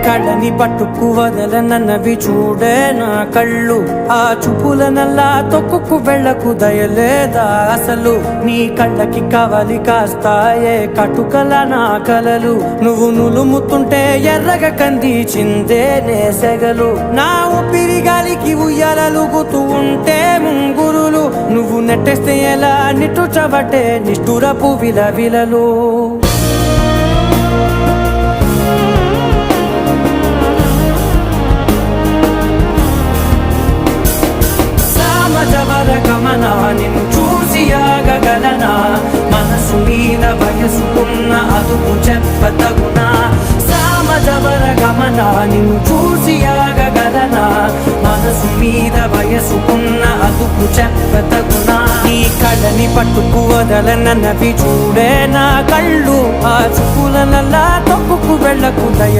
కళ్ళని పట్టుకు వదలనన్నవి చూడే నా కళ్ళు, ఆ చూపులనల్లా తొక్కుకు వెళ్ళకు దయలేదా అసలు. నీ కళ్ళకి కవలి కాస్తాయే కటుకల నా కలలు, నువ్వు నులుముతుంటే ఎర్రగా కందిచిందే నేసెగలు. నా ఊపిరి గాలికి ఉయ్యాలలుగుతూ ఉంటే ముంగురులు, నువ్వు నెట్టేస్తే ఎలా నిట్టుచబట్టే నిష్ఠురపు విలవిలలు. గమనా నిన్ను చూసి ఆగగలనా, మనసు మీద వయసుకున్న అదుపు చెప్పతగునా. సామజవర గమనా నిన్ను చూసి ఆగగలనా, మనసు మీద వయసుకున్న అదుపు చెప్పతగునా. నీ కళ్ళని పట్టుకు వదలనన్నవి చూడే నా కళ్ళు, ఆ చూపులనల్లా తొక్కుకు వెళ్ళకు దయ